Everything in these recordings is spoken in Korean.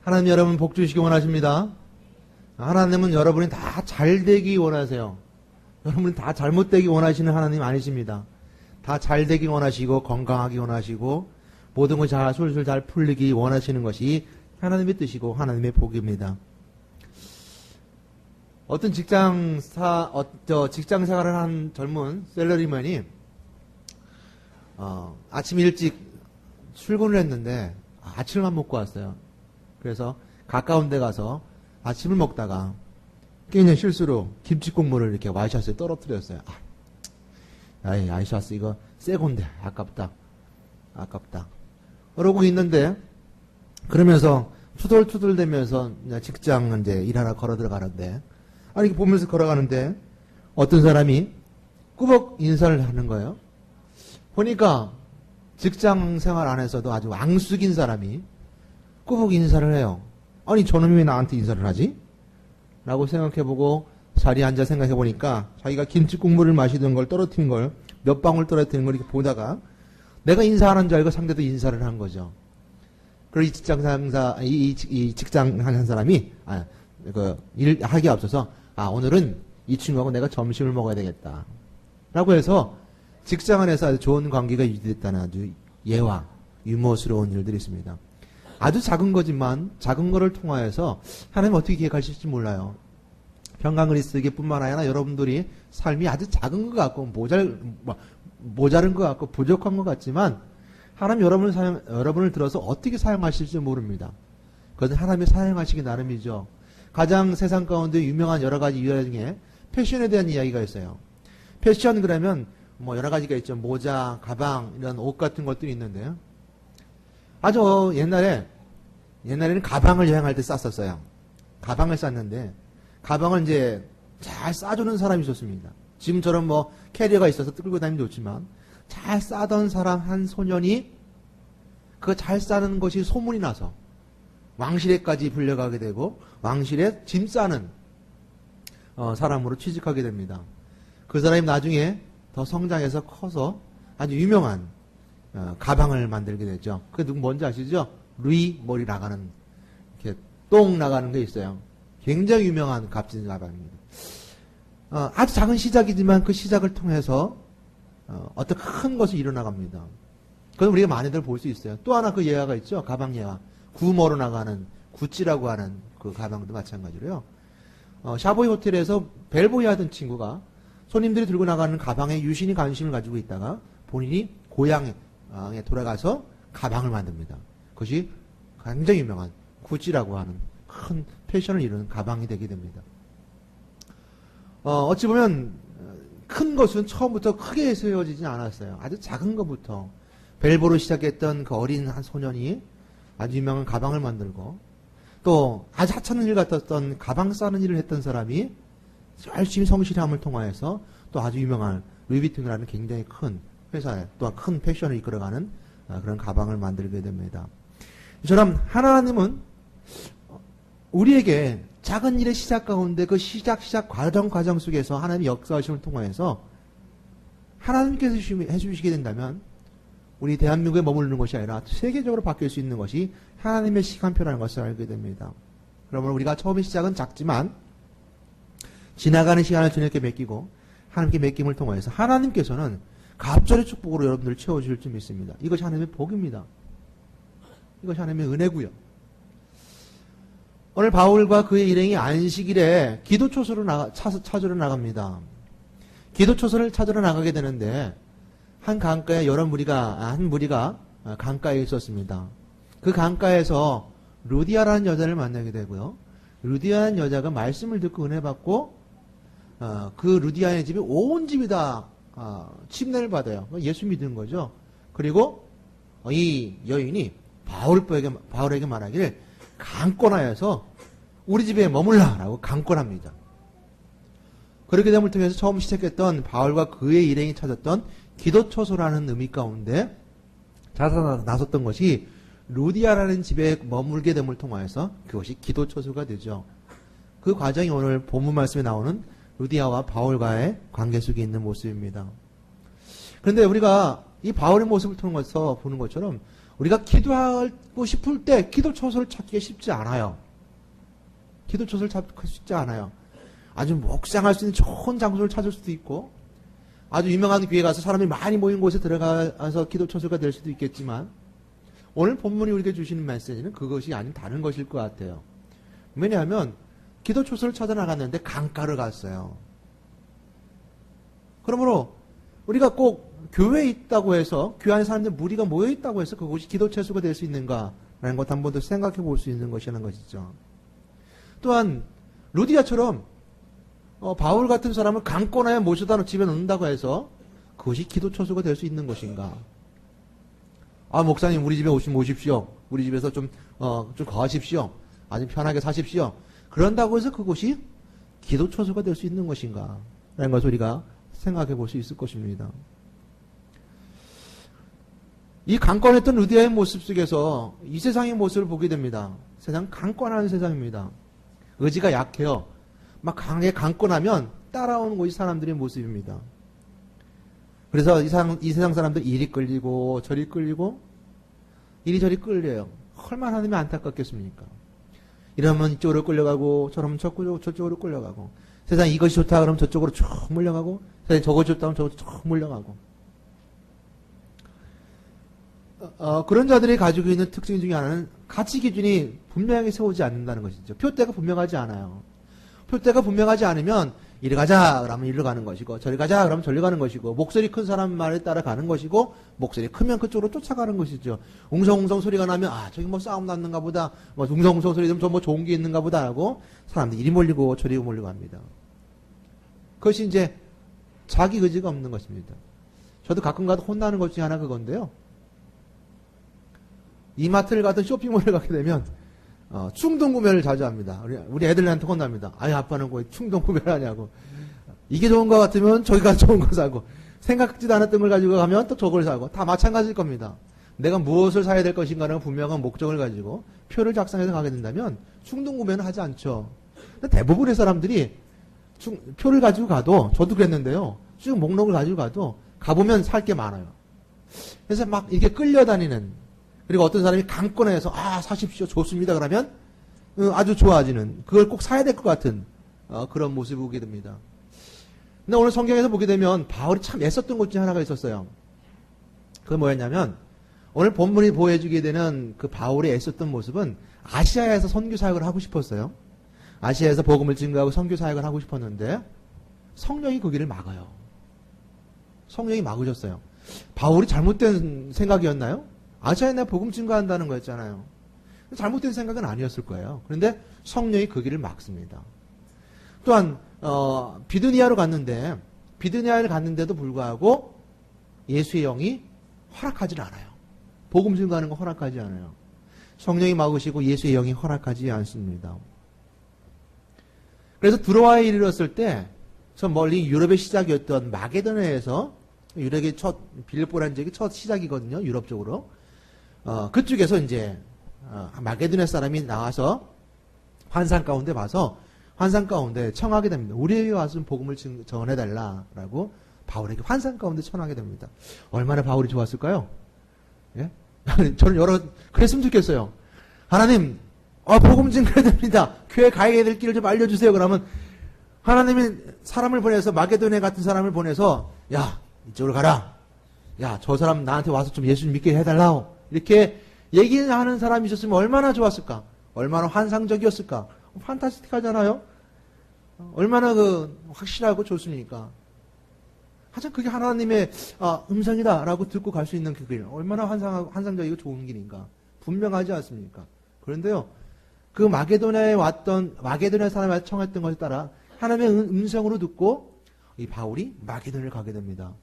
하나님 여러분 복 주시기 원하십니다. 하나님은 여러분이 다 잘되기 원하세요. 여러분이 다 잘못되기 원하시는 하나님 아니십니다. 다 잘되기 원하시고 건강하기 원하시고 모든 것이 잘 술술 잘 풀리기 원하시는 것이 하나님의 뜻이고 하나님의 복입니다. 어떤 직장 생활을 한 젊은 셀러리맨이 아침 일찍 출근을 했는데 아침만 먹고 왔어요. 그래서 가까운 데 가서 아침을 먹다가 그냥 실수로 김치국물을 이렇게 와이셔츠에 떨어뜨렸어요. 와이셔츠 이거 새 건데 아깝다. 그러고 있는데 그러면서 투덜투덜대면서 직장 이제 일하러 걸어 들어가는데 이렇게 보면서 걸어가는데 어떤 사람이 꾸벅 인사를 하는 거예요. 보니까 직장 생활 안에서도 아주 왕숙인 사람이 꾸벅 인사를 해요. 아니 저놈이 왜 나한테 인사를 하지? 라고 생각해보고 자리에 앉아 생각해보니까 자기가 김치국물을 마시던 걸 떨어뜨린 걸 몇 방울 떨어뜨린 걸 이렇게 보다가 내가 인사하는 줄 알고 상대도 인사를 한 거죠. 그리고 이 직장 하는 사람이 일하기 앞서서 오늘은 이 친구하고 내가 점심을 먹어야 되겠다 라고 해서 직장 안에서 아주 좋은 관계가 유지됐다는 아주 예와 유머스러운 일들이 있습니다. 아주 작은 거지만 작은 거를 통하여서 하나님 어떻게 계획하실지 몰라요. 평강그리스도에게 뿐만 아니라 여러분들이 삶이 아주 작은 것 같고 모자른 것 같고 부족한 것 같지만 하나님 여러분을 들어서 어떻게 사용하실지 모릅니다. 그것은 하나님이 사용하시기 나름이죠. 가장 세상 가운데 유명한 여러 가지 이야기 중에 패션에 대한 이야기가 있어요. 패션 그러면 여러 가지가 있죠. 모자, 가방 이런 옷 같은 것들이 있는데요. 아주 옛날에는 가방을 여행할 때 쌌었어요. 가방을 쌌는데 가방을 이제 잘 싸주는 사람이 있었습니다. 지금처럼 캐리어가 있어서 끌고 다니면 좋지만 잘 싸던 사람 한 소년이 그 잘 싸는 것이 소문이 나서 왕실에까지 불려가게 되고 왕실에 짐 싸는 사람으로 취직하게 됩니다. 그 사람이 나중에 더 성장해서 커서 아주 유명한 가방을 만들게 되죠. 그 누구 뭔지 아시죠? 루이 머리 나가는 이렇게 똥 나가는 게 있어요. 굉장히 유명한 값진 가방입니다. 아주 작은 시작이지만 그 시작을 통해서 어떤 큰 것이 일어나갑니다. 그건 우리가 많이들 볼 수 있어요. 또 하나 그 예화가 있죠. 가방 예화. 구머로 나가는 구찌라고 하는 그 가방도 마찬가지로요. 샤보이 호텔에서 벨보이 하던 친구가 손님들이 들고 나가는 가방에 유심히 관심을 가지고 있다가 본인이 고향에 돌아가서 가방을 만듭니다. 그것이 굉장히 유명한 구찌라고 하는 큰 패션을 이루는 가방이 되게 됩니다. 어찌 보면 큰 것은 처음부터 크게 세워지진 않았어요. 아주 작은 것부터 벨보로 시작했던 그 어린 한 소년이 아주 유명한 가방을 만들고 또 아주 하찮은 일 같았던 가방 싸는 일을 했던 사람이 열심히 성실함을 통하여서 또 아주 유명한 루이비통이라는 굉장히 큰 회사에 또한 큰 패션을 이끌어가는 그런 가방을 만들게 됩니다. 이처럼 하나님은 우리에게 작은 일의 시작 가운데 그 시작 과정 속에서 하나님의 역사하심을 통하여서 하나님께서 해주시게 된다면 우리 대한민국에 머무르는 것이 아니라 세계적으로 바뀔 수 있는 것이 하나님의 시간표라는 것을 알게 됩니다. 그러면 우리가 처음의 시작은 작지만 지나가는 시간을 주님께 맡기고 하나님께 맡김을 통하여서 하나님께서는 갑절의 축복으로 여러분들을 채워주실 줄 믿습니다. 이것이 하나님의 복입니다. 이것이 하나님의 은혜고요. 오늘 바울과 그의 일행이 안식일에 기도초소를 찾으러 나갑니다. 기도초소를 찾으러 나가게 되는데 한 강가에 한 무리가 강가에 있었습니다. 그 강가에서 루디아라는 여자를 만나게 되고요. 루디아라는 여자가 말씀을 듣고 은혜 받고 그 루디아의 집이 온 집이 다 침례를 받아요. 예수 믿는 거죠. 그리고 이 여인이 바울에게 말하기를 강권하여서 우리 집에 머물라라고 강권합니다. 그렇게 됨을 통해서 처음 시작했던 바울과 그의 일행이 찾았던 기도초소라는 의미 가운데 나섰던 것이 루디아라는 집에 머물게 됨을 통하여서 그것이 기도초소가 되죠. 그 과정이 오늘 본문 말씀에 나오는 루디아와 바울과의 관계 속에 있는 모습입니다. 그런데 우리가 이 바울의 모습을 통해서 보는 것처럼 우리가 기도하고 싶을 때 기도 처소를 찾기가 쉽지 않아요. 기도 처소를 찾기 쉽지 않아요. 아주 묵상할 수 있는 좋은 장소를 찾을 수도 있고, 아주 유명한 교회 가서 사람이 많이 모인 곳에 들어가서 기도 처소가 될 수도 있겠지만, 오늘 본문이 우리에게 주시는 메시지는 그것이 아닌 다른 것일 것 같아요. 왜냐하면 기도 처소를 찾아 나갔는데 강가를 갔어요. 그러므로 우리가 꼭 교회에 있다고 해서, 교회 안에 사람들 무리가 모여 있다고 해서 그곳이 기도 처소가 될 수 있는가라는 것 한 번 더 생각해 볼 수 있는 것이라는 것이죠. 또한 루디아처럼 바울 같은 사람을 강권하에 모셔다 집에 넣는다고 해서 그것이 기도 처소가 될 수 있는 것인가? 아, 목사님 우리 집에 오십시오. 우리 집에서 좀 거하십시오. 아주 편하게 사십시오. 그런다고 해서 그곳이 기도 처소가 될 수 있는 것인가? 라는 것을 우리가 생각해 볼 수 있을 것입니다. 이 강권했던 루디아의 모습 속에서 이 세상의 모습을 보게 됩니다. 세상 강권한 세상입니다. 의지가 약해요. 막 강하게 강권하면 따라오는 것이 사람들의 모습입니다. 그래서 이 세상 사람들 이리 끌리고 저리 끌리고 이리저리 끌려요. 얼마나 하나님이 안타깝겠습니까? 이러면 이쪽으로 끌려가고 저러면 저쪽으로 끌려가고, 세상 이것이 좋다 그러면 저쪽으로 쭉 몰려가고, 세상 저것이 좋다 그러면 저것이 쭉 몰려가고. 그런 자들이 가지고 있는 특징 중에 하나는 가치 기준이 분명하게 세우지 않는다는 것이죠. 표대가 분명하지 않아요. 표대가 분명하지 않으면 이리 가자 그러면 이리로 가는 것이고, 저리 가자 그러면 저리 가는 것이고, 목소리 큰 사람 말에 따라 가는 것이고, 목소리 크면 그쪽으로 쫓아가는 것이죠. 웅성웅성 소리가 나면 저기 뭐 싸움 났는가 보다, 뭐 웅성웅성 소리 들으면 저 뭐 좋은 게 있는가 보다 하고 사람들이 이리 몰리고 저리 몰리고 합니다. 그것이 이제 자기 의지가 없는 것입니다. 저도 가끔 가도 혼나는 것 중에 하나 그건데요. 이마트를 가든 쇼핑몰을 가게 되면 충동 구매를 자주 합니다. 우리 애들한테 혼납니다. 아니, 아빠는 왜 충동 구매를 하냐고. 이게 좋은 것 같으면 저기 가서 좋은 거 사고, 생각지도 않았던 걸 가지고 가면 또 저걸 사고, 다 마찬가지일 겁니다. 내가 무엇을 사야 될 것인가라는 분명한 목적을 가지고 표를 작성해서 가게 된다면 충동 구매는 하지 않죠. 근데 대부분의 사람들이 표를 가지고 가도, 저도 그랬는데요. 쭉 목록을 가지고 가도 가보면 살 게 많아요. 그래서 막 이렇게 끌려다니는, 그리고 어떤 사람이 강권해서 사십시오 좋습니다 그러면 아주 좋아지는, 그걸 꼭 사야 될 것 같은 그런 모습을 보게 됩니다. 근데 오늘 성경에서 보게 되면 바울이 참 애썼던 것 중에 하나가 있었어요. 그건 뭐였냐면, 오늘 본문이 보여주게 되는 그 바울이 애썼던 모습은 아시아에서 선교 사역을 하고 싶었어요. 아시아에서 복음을 증거하고 선교 사역을 하고 싶었는데 성령이 그 길을 막아요. 성령이 막으셨어요. 바울이 잘못된 생각이었나요? 아시아에 내가 복음 증거한다는 거였잖아요. 잘못된 생각은 아니었을 거예요. 그런데 성령이 그 길을 막습니다. 또한 비두니아로 갔는데, 비두니아를 갔는데도 불구하고 예수의 영이 허락하지 않아요. 복음 증거하는 거 허락하지 않아요. 성령이 막으시고 예수의 영이 허락하지 않습니다. 그래서 드로아에 이르렀을 때, 저 멀리 유럽의 시작이었던 마게도냐에서, 유럽의 빌립보라는 지역이 첫 시작이거든요. 유럽 쪽으로. 그쪽에서 이제 마게도냐 사람이 나와서 환상 가운데 봐서 환상 가운데 청하게 됩니다. 우리에게 와서 복음을 전해달라라고 바울에게 환상 가운데 청하게 됩니다. 얼마나 바울이 좋았을까요? 예? 저는 그랬으면 좋겠어요. 하나님, 복음 증거해야 됩니다. 교회 가야 될 길을 좀 알려주세요. 그러면 하나님이 사람을 보내서, 마게도냐 같은 사람을 보내서, 야, 이쪽으로 가라. 야, 저 사람 나한테 와서 좀 예수 믿게 해달라오. 이렇게 얘기하는 사람이 있었으면 얼마나 좋았을까? 얼마나 환상적이었을까? 판타스틱하잖아요? 얼마나 확실하고 좋습니까? 하여튼 그게 하나님의 음성이다라고 듣고 갈 수 있는 그 길. 얼마나 환상적이고 좋은 길인가? 분명하지 않습니까? 그런데요, 그 마게도냐에 왔던, 마게도냐 사람이 청했던 것에 따라 하나님의 음성으로 듣고 이 바울이 마게도냐를 가게 됩니다.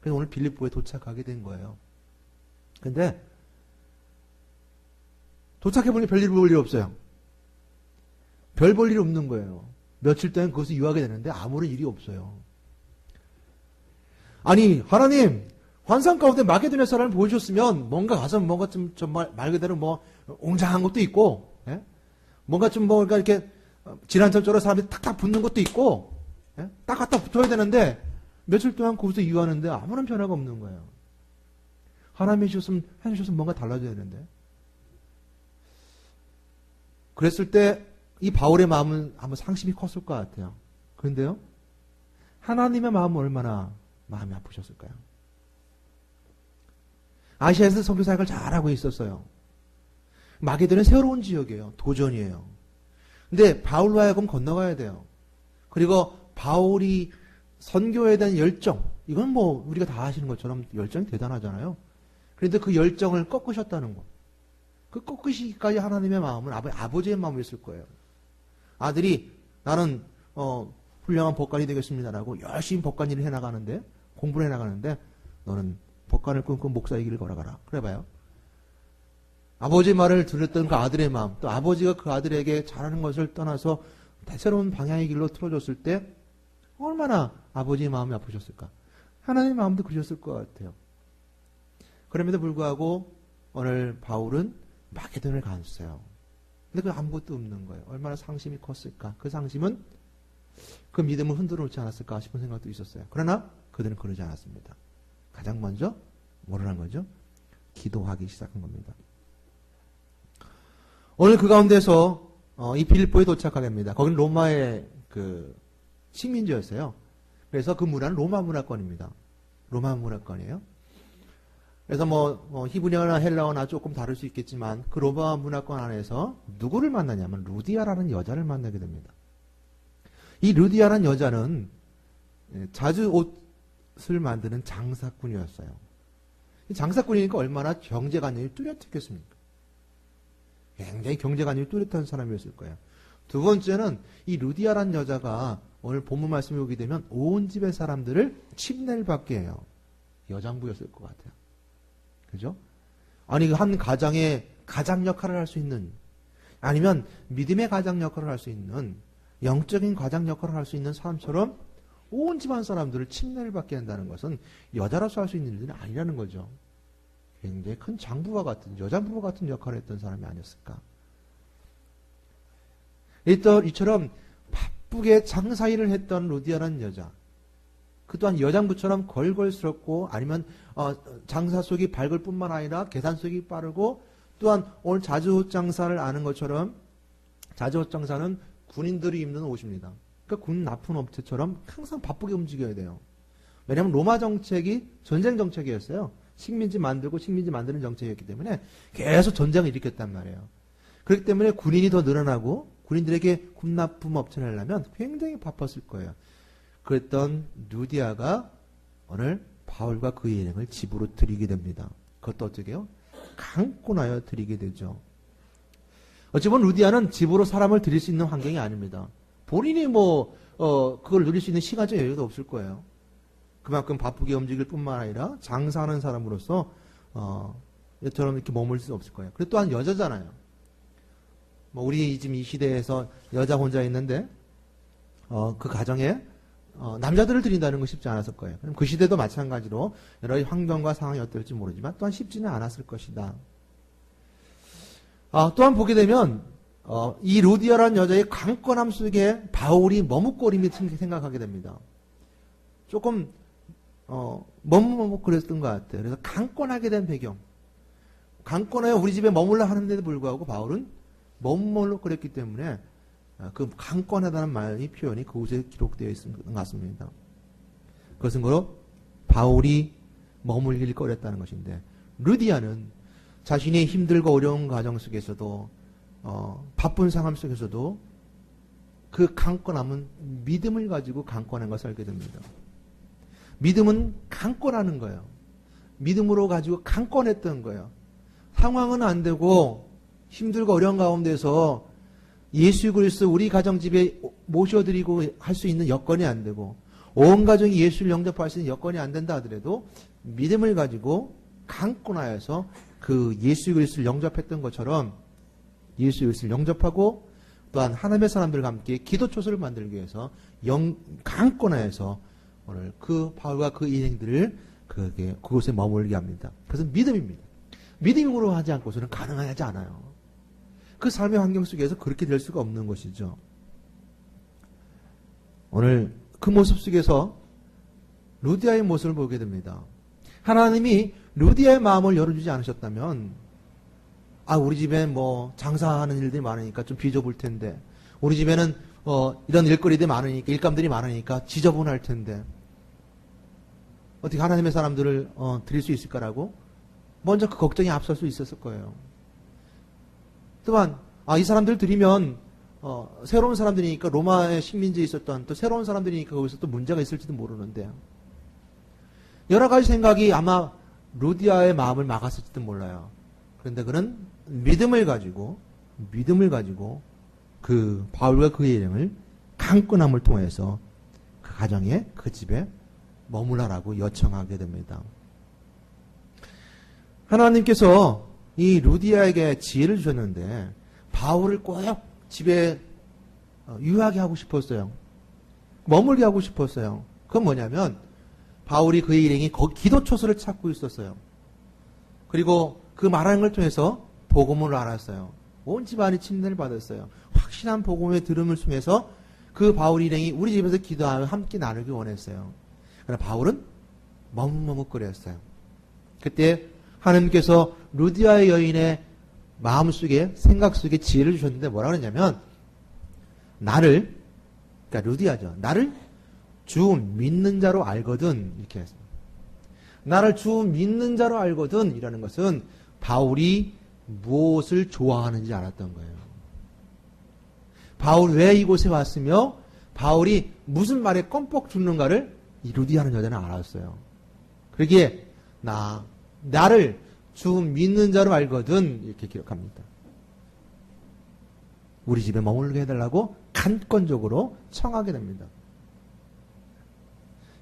그래서 오늘 빌립보에 도착하게 된 거예요. 근데 도착해보니 별일 볼 일 없어요. 별 볼 일이 없는 거예요. 며칠 동안 그것을 유하게 되는데 아무런 일이 없어요. 아니, 하나님, 환상 가운데 마게도냐 사람을 보여주셨으면 뭔가 가서 뭔가 좀 말 그대로 뭐 웅장한 것도 있고, 예? 뭔가 좀 뭔가 이렇게 지난철처럼 사람들이 탁탁 붙는 것도 있고, 예? 딱 갖다 붙어야 되는데 며칠 동안 거기서 유하는데 아무런 변화가 없는 거예요. 하나님이 해주셨으면 뭔가 달라져야 되는데. 그랬을 때 이 바울의 마음은 한번 상심이 컸을 것 같아요. 그런데요, 하나님의 마음은 얼마나 마음이 아프셨을까요? 아시아에서 선교 사역을 잘하고 있었어요. 마게도는 새로운 지역이에요. 도전이에요. 근데 바울로 하여금 건너가야 돼요. 그리고 바울이 선교에 대한 열정, 이건 뭐 우리가 다 아시는 것처럼 열정이 대단하잖아요. 그런데 그 열정을 꺾으셨다는 것. 그 꺾으시기까지 하나님의 마음은 아버지의 마음이었을 거예요. 아들이 나는 훌륭한 법관이 되겠습니다라고 열심히 법관 일을 해나가는데, 공부를 해나가는데, 너는 법관을 꿈꾼 목사의 길을 걸어가라. 그래봐요. 아버지의 말을 들었던 그 아들의 마음, 또 아버지가 그 아들에게 잘하는 것을 떠나서 새로운 방향의 길로 틀어줬을 때 얼마나 아버지의 마음이 아프셨을까. 하나님의 마음도 그러셨을 것 같아요. 그럼에도 불구하고 오늘 바울은 마게도냐를 갔어요. 근데 그 아무것도 없는 거예요. 얼마나 상심이 컸을까. 그 상심은 그 믿음을 흔들어 놓지 않았을까 싶은 생각도 있었어요. 그러나 그들은 그러지 않았습니다. 가장 먼저 뭐를 한 거죠? 기도하기 시작한 겁니다. 오늘 그 가운데서 이 빌립보에 도착하게 됩니다. 거기는 로마의 그 식민지였어요. 그래서 그 문화는 로마 문화권입니다. 로마 문화권이에요. 그래서 히브리어나 헬라어나 조금 다를 수 있겠지만 그 로마 문화권 안에서 누구를 만나냐면 루디아라는 여자를 만나게 됩니다. 이 루디아라는 여자는 자주 옷을 만드는 장사꾼이었어요. 이 장사꾼이니까 얼마나 경제관념이 뚜렷했겠습니까? 굉장히 경제관념이 뚜렷한 사람이었을 거예요. 두 번째는 이 루디아라는 여자가 오늘 본문 말씀에 오게 되면 온 집의 사람들을 침례를 받게 해요. 여장부였을 것 같아요. 그죠? 아니, 한 가장의 가장 역할을 할 수 있는, 아니면 믿음의 가장 역할을 할 수 있는, 영적인 가장 역할을 할 수 있는 사람처럼 온 집안 사람들을 침례를 받게 한다는 것은 여자로서 할 수 있는 일은 아니라는 거죠. 굉장히 큰 장부와 같은, 여장부와 같은 역할을 했던 사람이 아니었을까. 이처럼 바쁘게 장사일을 했던 루디아라는 여자, 그 또한 여장부처럼 걸걸스럽고 아니면 장사 속이 밝을 뿐만 아니라 계산 속이 빠르고, 또한 오늘 자주옷 장사를 아는 것처럼 자주옷 장사는 군인들이 입는 옷입니다. 그러니까 군 납품 업체처럼 항상 바쁘게 움직여야 돼요. 왜냐하면 로마 정책이 전쟁 정책이었어요. 식민지 만들고 식민지 만드는 정책이었기 때문에 계속 전쟁을 일으켰단 말이에요. 그렇기 때문에 군인이 더 늘어나고 군인들에게 군 납품 업체를 하려면 굉장히 바빴을 거예요. 그랬던 루디아가 오늘 바울과 그의 일행을 집으로 들이게 됩니다. 그것도 어떻게 해요? 강권하여 들이게 되죠. 어찌 보면 루디아는 집으로 사람을 들일 수 있는 환경이 아닙니다. 본인이 그걸 누릴 수 있는 시간적 여유도 없을 거예요. 그만큼 바쁘게 움직일 뿐만 아니라 장사하는 사람으로서 얘처럼 이렇게 머물 수 없을 거예요. 그리고 또한 여자잖아요. 우리 지금 이 시대에서 여자 혼자 있는데 그 가정에 남자들을 들인다는 건 쉽지 않았을 거예요. 그럼 그 시대도 마찬가지로 여러 환경과 상황이 어떨지 모르지만 또한 쉽지는 않았을 것이다. 또한 보게 되면 이 루디아라는 여자의 강권함 속에 바울이 머뭇거림이 생각하게 됩니다. 조금 머뭇머뭇 그랬던 것 같아요. 그래서 강권하게 된 배경. 강권하여 우리 집에 머물러 하는데도 불구하고 바울은 머뭇머뭇 그랬기 때문에 그 강권하다는 말이 표현이 그곳에 기록되어 있는 것 같습니다. 그것은 바로 바울이 머물길 꺼렸다는 것인데, 루디아는 자신이 힘들고 어려운 가정 속에서도 바쁜 상황 속에서도 그 강권함은 믿음을 가지고 강권한 것을 알게 됩니다. 믿음은 강권하는 거예요. 믿음으로 가지고 강권했던 거예요. 상황은 안 되고 힘들고 어려운 가운데서 예수 그리스도 우리 가정집에 모셔드리고 할 수 있는 여건이 안 되고 온 가정이 예수를 영접할 수 있는 여건이 안 된다 하더라도 믿음을 가지고 강권하여서 그 예수 그리스도를 영접했던 것처럼 예수 그리스도를 영접하고 또한 하나님의 사람들과 함께 기도초소를 만들기 위해서 강권하여서 오늘 그 바울과 그 인행들을 그곳에 머물게 합니다. 그것은 믿음입니다. 믿음으로 하지 않고서는 가능하지 않아요. 그 삶의 환경 속에서 그렇게 될 수가 없는 것이죠. 오늘 그 모습 속에서 루디아의 모습을 보게 됩니다. 하나님이 루디아의 마음을 열어주지 않으셨다면, 우리 집에 뭐 장사하는 일들이 많으니까 좀 비좁을 텐데, 우리 집에는 이런 일거리들이 많으니까, 일감들이 많으니까 지저분할 텐데, 어떻게 하나님의 사람들을 드릴 수 있을까라고 먼저 그 걱정이 앞설 수 있었을 거예요. 또한 이 사람들 드리면 새로운 사람들이니까, 로마의 식민지에 있었던 또 새로운 사람들이니까 거기서 또 문제가 있을지도 모르는데, 여러 가지 생각이 아마 루디아의 마음을 막았을지도 몰라요. 그런데 그는 믿음을 가지고 그 바울과 그의 일행을 강권함을 통해서 그 가정에, 그 집에 머물라라고 요청하게 됩니다. 하나님께서 이 루디아에게 지혜를 주셨는데 바울을 꼭 집에 유하게 하고 싶었어요. 머물게 하고 싶었어요. 그건 뭐냐면 바울이 그의 일행이 기도 초소를 찾고 있었어요. 그리고 그 말하는 걸 통해서 복음을 알았어요. 온 집안이 침례를 받았어요. 확실한 복음의 들음을 통해서 그 바울 일행이 우리 집에서 기도하며 함께 나누기 원했어요. 그러나 바울은 머뭇머뭇거렸어요. 그때 하나님께서 루디아의 여인의 마음속에, 생각 속에 지혜를 주셨는데 뭐라 그러냐면, 그러니까 루디아죠. 나를 주 믿는 자로 알거든. 이렇게 했습니다. 나를 주 믿는 자로 알거든. 이라는 것은 바울이 무엇을 좋아하는지 알았던 거예요. 바울 왜 이곳에 왔으며 바울이 무슨 말에 껌뻑 죽는가를 이 루디아는 여자는 알았어요. 그러기에 나를 주 믿는 자로 알거든. 이렇게 기록합니다. 우리 집에 머물게 해달라고 간권적으로 청하게 됩니다.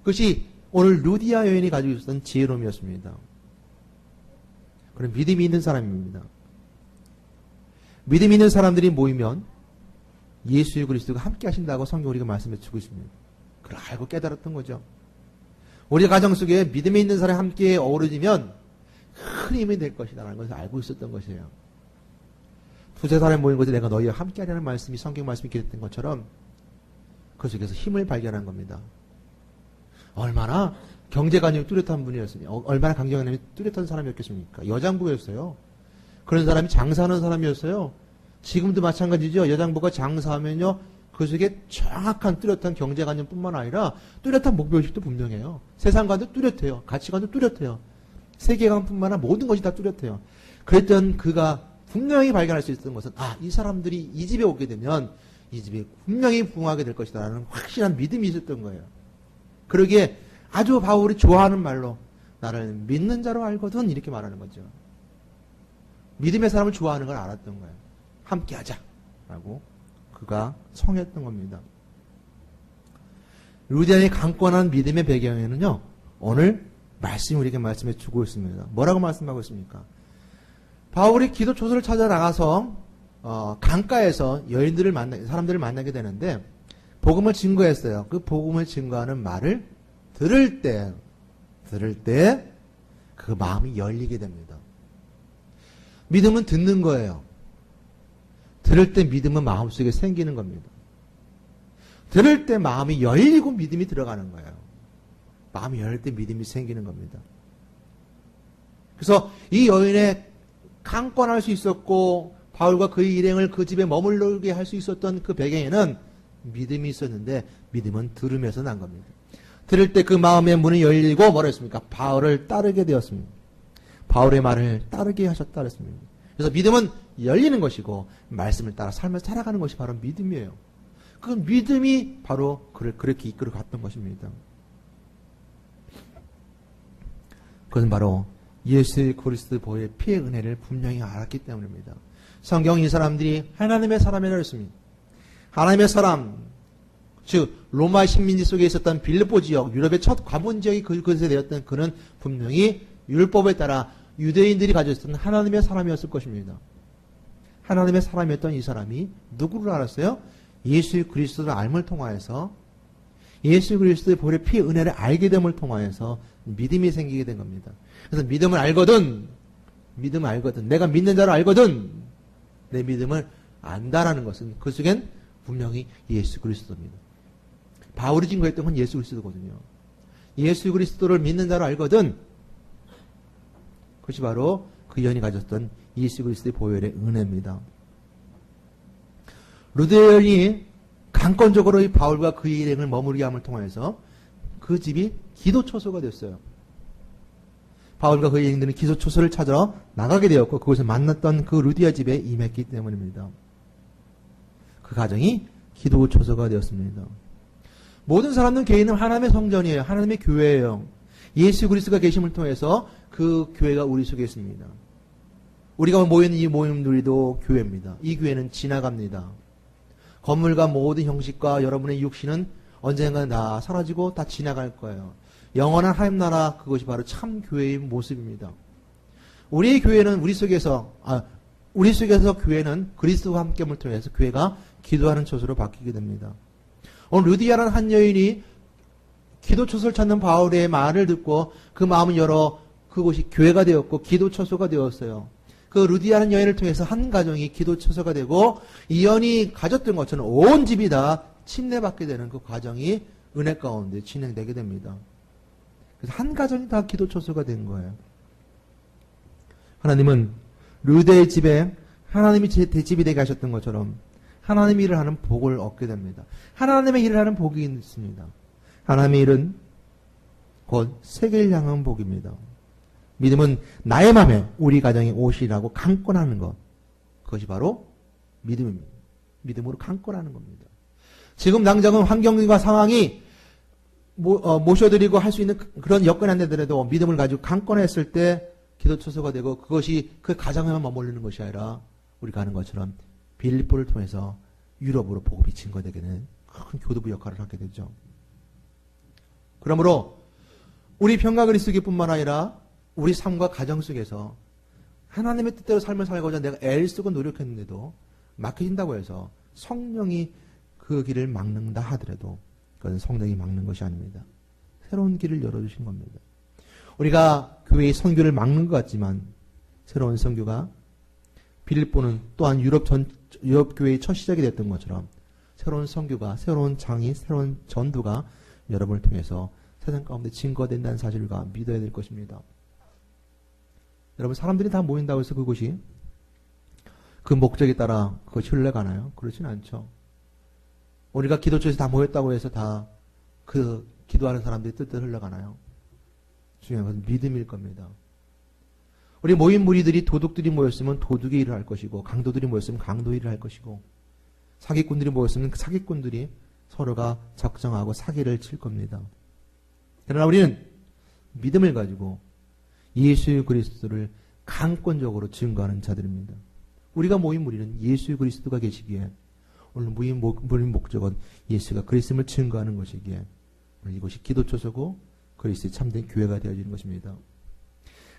그것이 오늘 루디아 여인이 가지고 있었던 지혜로움이었습니다. 그런 믿음이 있는 사람입니다. 믿음이 있는 사람들이 모이면 예수 그리스도가 함께 하신다고 성경 우리가 말씀해 주고 있습니다. 그걸 알고 깨달았던 거죠. 우리 가정 속에 믿음이 있는 사람이 함께 어우러지면 큰 힘이 될 것이라는 것을 알고 있었던 것이에요. 두세 사람이 모인 곳에 내가 너희와 함께 하려는 말씀이 성경 말씀이 기록된 것처럼 그 속에서 힘을 발견한 겁니다. 얼마나 경제관념이 뚜렷한 분이었으니, 얼마나 강경관념이 뚜렷한 사람이었겠습니까? 여장부였어요. 그런 사람이 장사하는 사람이었어요. 지금도 마찬가지죠. 여장부가 장사하면요, 그 속에 정확한 뚜렷한 경제관념뿐만 아니라 뚜렷한 목표의식도 분명해요. 세상관도 뚜렷해요. 가치관도 뚜렷해요. 세계관뿐만 아니라 모든 것이 다 뚜렷해요. 그랬던 그가 분명히 발견할 수 있었던 것은, 이 사람들이 이 집에 오게 되면 이 집에 분명히 부흥하게 될 것이다라는 확실한 믿음이 있었던 거예요. 그러기에 아주 바울이 좋아하는 말로 나를 믿는 자로 알거든, 이렇게 말하는 거죠. 믿음의 사람을 좋아하는 걸 알았던 거예요. 함께 하자라고 그가 청했던 겁니다. 루디아의 강권한 믿음의 배경에는요, 오늘 말씀이 우리에게 말씀해 주고 있습니다. 뭐라고 말씀하고 있습니까? 바울이 기도 초소를 찾아 나가서 강가에서 사람들을 만나게 되는데 복음을 증거했어요. 그 복음을 증거하는 말을 들을 때 그 마음이 열리게 됩니다. 믿음은 듣는 거예요. 들을 때 믿음은 마음속에 생기는 겁니다. 들을 때 마음이 열리고 믿음이 들어가는 거예요. 마음이 열릴 때 믿음이 생기는 겁니다. 그래서 이 여인의 강권할 수 있었고 바울과 그의 일행을 그 집에 머물게 할 수 있었던 그 배경에는 믿음이 있었는데 믿음은 들으면서 난 겁니다. 들을 때 그 마음의 문이 열리고 뭐라 했습니까? 바울을 따르게 되었습니다. 바울의 말을 따르게 하셨다 그랬습니다. 그래서 믿음은 열리는 것이고 말씀을 따라 삶을 살아가는 것이 바로 믿음이에요. 그 믿음이 바로 그를 그렇게 이끌어 갔던 것입니다. 그것은 바로 예수 그리스도 보혈의 피의 은혜를 분명히 알았기 때문입니다. 성경 이 사람들이 하나님의 사람이라고 했습니다. 하나님의 사람, 즉 로마 식민지 속에 있었던 빌립보 지역, 유럽의 첫 관문 지역이 그것에 되었던 그는 분명히 율법에 따라 유대인들이 가지고 있었던 하나님의 사람이었을 것입니다. 하나님의 사람이었던 이 사람이 누구를 알았어요? 예수 그리스도를 알을 통하여서, 예수 그리스도의 보혈의 피의 은혜를 알게 됨을 통하여서 믿음이 생기게 된 겁니다. 그래서 믿음을 알거든, 내가 믿는 자를 알거든, 내 믿음을 안다라는 것은 그 속엔 분명히 예수 그리스도입니다. 바울이 증거했던 건 예수 그리스도거든요. 예수 그리스도를 믿는 자로 알거든, 그것이 바로 그 여인이 가졌던 예수 그리스도의 보혈의 은혜입니다. 루디아 여인이 강권적으로 이 바울과 그의 일행을 머무르게 함을 통해서 그 집이 기도초소가 됐어요. 바울과 그의 일행들은 기도초소를 찾으러 나가게 되었고 그곳에 만났던 그 루디아 집에 임했기 때문입니다. 그 가정이 기도초소가 되었습니다. 모든 사람들은 개인은 하나님의 성전이에요. 하나님의 교회예요. 예수 그리스도가 계심을 통해서 그 교회가 우리 속에 있습니다. 우리가 모이는 이 모임들도 교회입니다. 이 교회는 지나갑니다. 건물과 모든 형식과 여러분의 육신은 언젠가 다 사라지고 다 지나갈 거예요. 영원한 하나님 나라, 그것이 바로 참 교회의 모습입니다. 우리의 교회는 우리 속에서 교회는 그리스도와 함께함을 통해서 교회가 기도하는 처소로 바뀌게 됩니다. 오늘 루디아라는 한 여인이 기도처소를 찾는 바울의 말을 듣고 그 마음을 열어 그곳이 교회가 되었고 기도처소가 되었어요. 그 루디아라는 여인을 통해서 한 가정이 기도처소가 되고 이 여인이 가졌던 것처럼 온 집이 다 침례받게 되는 그 과정이 은혜 가운데 진행되게 됩니다. 그래서 한 가정이 다 기도처소가 된 거예요. 하나님은 루디아의 집에 하나님이 대집이 되게 하셨던 것처럼 하나님의 일을 하는 복을 얻게 됩니다. 하나님의 일을 하는 복이 있습니다. 하나님의 일은 곧 세계를 향한 복입니다. 믿음은 나의 맘에 우리 가정에 오시라고 강권하는 것. 그것이 바로 믿음입니다. 믿음으로 강권하는 겁니다. 지금 당장은 환경과 상황이 모셔드리고 할 수 있는 그런 여건이 안 되더라도 믿음을 가지고 강권했을 때 기도처소가 되고 그것이 그 가정에만 머무르는 것이 아니라 우리가 하는 것처럼 빌립보를 통해서 유럽으로 복음이 증거되게는 큰 교두부 역할을 하게 되죠. 그러므로 우리 평가 그리스도교뿐만 아니라 우리 삶과 가정 속에서 하나님의 뜻대로 삶을 살고자 내가 애를 쓰고 노력했는데도 막혀진다고 해서 성령이 그 길을 막는다 하더라도 그것은 성령이 막는 것이 아닙니다. 새로운 길을 열어주신 겁니다. 우리가 교회의 선교를 막는 것 같지만 새로운 선교가 빌립보는 또한 유럽 교회의 첫 시작이 됐던 것처럼 새로운 선교가, 새로운 장이, 새로운 전도가 여러분을 통해서 세상 가운데 증거된다는 사실을 우리가 믿어야 될 것입니다. 여러분, 사람들이 다 모인다고 해서 그것이 그 목적에 따라 그것이 흘러가나요? 그렇지는 않죠. 우리가 기도처에서 다 모였다고 해서 다 그 기도하는 사람들이 뜻대로 흘러가나요? 중요한 것은 믿음일 겁니다. 우리 모인 무리들이 도둑들이 모였으면 도둑의 일을 할 것이고 강도들이 모였으면 강도의 일을 할 것이고 사기꾼들이 모였으면 그 사기꾼들이 서로가 적정하고 사기를 칠 겁니다. 그러나 우리는 믿음을 가지고 예수 그리스도를 강권적으로 증거하는 자들입니다. 우리가 모인 무리는 예수 그리스도가 계시기에 오늘 모인 목적은 예수가 그리스도를 증거하는 것이기에 이것이 기도처소고 그리스도의 참된 교회가 되어지는 것입니다.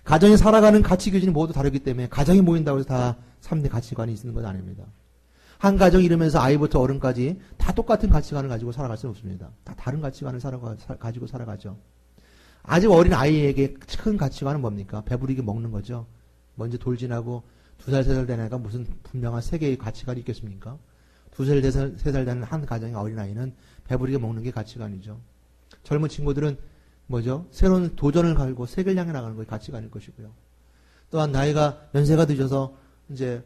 가정이 살아가는 가치 기준이 모두 다르기 때문에 가정이 모인다고 해서 다 3대 가치관이 있는 건 아닙니다. 한 가정 이루면서 아이부터 어른까지 다 똑같은 가치관을 가지고 살아갈 수는 없습니다. 다 다른 가치관을 가지고 살아가죠. 아직 어린 아이에게 큰 가치관은 뭡니까? 배부르게 먹는 거죠. 먼저 돌진하고 2살, 3살 된 애가 무슨 분명한 세계의 가치관이 있겠습니까? 2살, 3살 되는 한 가정의 어린아이는 배부르게 먹는 게 가치관이죠. 젊은 친구들은 뭐죠? 새로운 도전을 가지고 세계를 향해 나가는 것이 가치관일 것이고요. 또한 나이가 연세가 드셔서 이제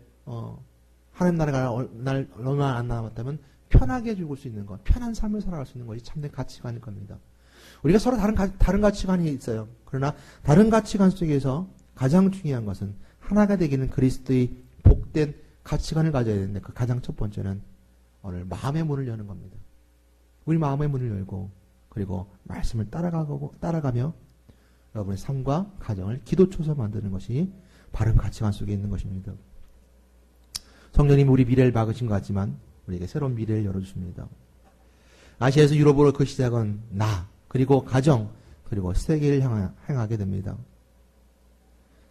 하나님 나라가 얼마 안 남았다면 편하게 죽을 수 있는 것, 편한 삶을 살아갈 수 있는 것이 참된 가치관일 겁니다. 우리가 서로 다른 가치관이 있어요. 그러나 다른 가치관 속에서 가장 중요한 것은 하나가 되기는 그리스도의 복된 가치관을 가져야 되는데 그 가장 첫 번째는 오늘 마음의 문을 여는 겁니다. 우리 마음의 문을 열고 그리고 말씀을 따라가며 여러분의 삶과 가정을 기도초소 만드는 것이 바른 가치관 속에 있는 것입니다. 성령님이 우리 미래를 막으신 것 같지만 우리에게 새로운 미래를 열어주십니다. 아시아에서 유럽으로 그 시작은 나, 그리고 가정, 그리고 세계를 향하게 됩니다.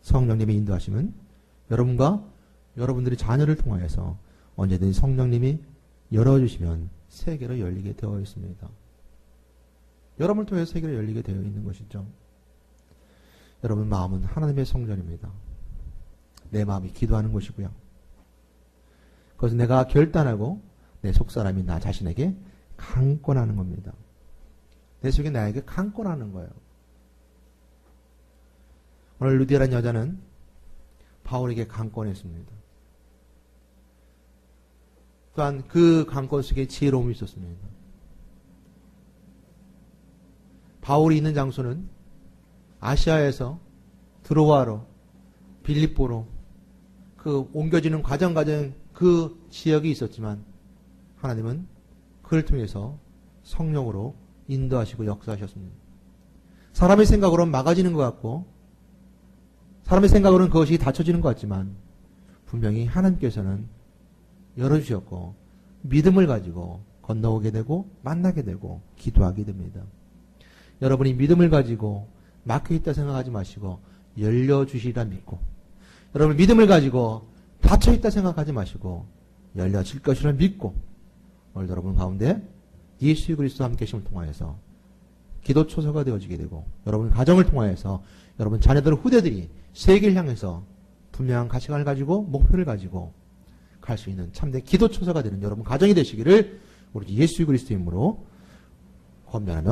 성령님의 인도하심은 여러분과 여러분들의 자녀를 통하여서 언제든지 성령님이 열어주시면 세계로 열리게 되어 있습니다. 여러분을 통해서 세계로 열리게 되어 있는 것이죠. 여러분 마음은 하나님의 성전입니다. 내 마음이 기도하는 것이고요. 그것은 내가 결단하고 내 속사람이 나 자신에게 강권하는 겁니다. 내 속에 나에게 강권하는 거예요. 오늘 루디아라는 여자는 바울에게 강권했습니다. 또한 그 강권 속에 지혜로움이 있었습니다. 바울이 있는 장소는 아시아에서 드로아로, 빌립보로 그 옮겨지는 과정 그 지역이 있었지만 하나님은 그를 통해서 성령으로 인도하시고 역사하셨습니다. 사람의 생각으로는 막아지는 것 같고 사람의 생각으로는 그것이 닫혀지는 것 같지만 분명히 하나님께서는 열어주셨고 믿음을 가지고 건너오게 되고 만나게 되고 기도하게 됩니다. 여러분이 믿음을 가지고 막혀있다 생각하지 마시고 열려주시리라 믿고 여러분 믿음을 가지고 닫혀있다 생각하지 마시고 열려질 것이라 믿고 오늘 여러분 가운데 예수 그리스도와 함께 계심을 통하여서 기도 초소가 되어지게 되고 여러분 가정을 통하여서 여러분 자녀들 후대들이 세계를 향해서 분명한 가치관을 가지고 목표를 가지고 갈 수 있는 참된 기도 초소가 되는 여러분 가정이 되시기를 우리 예수 그리스도 이름으로 권면하며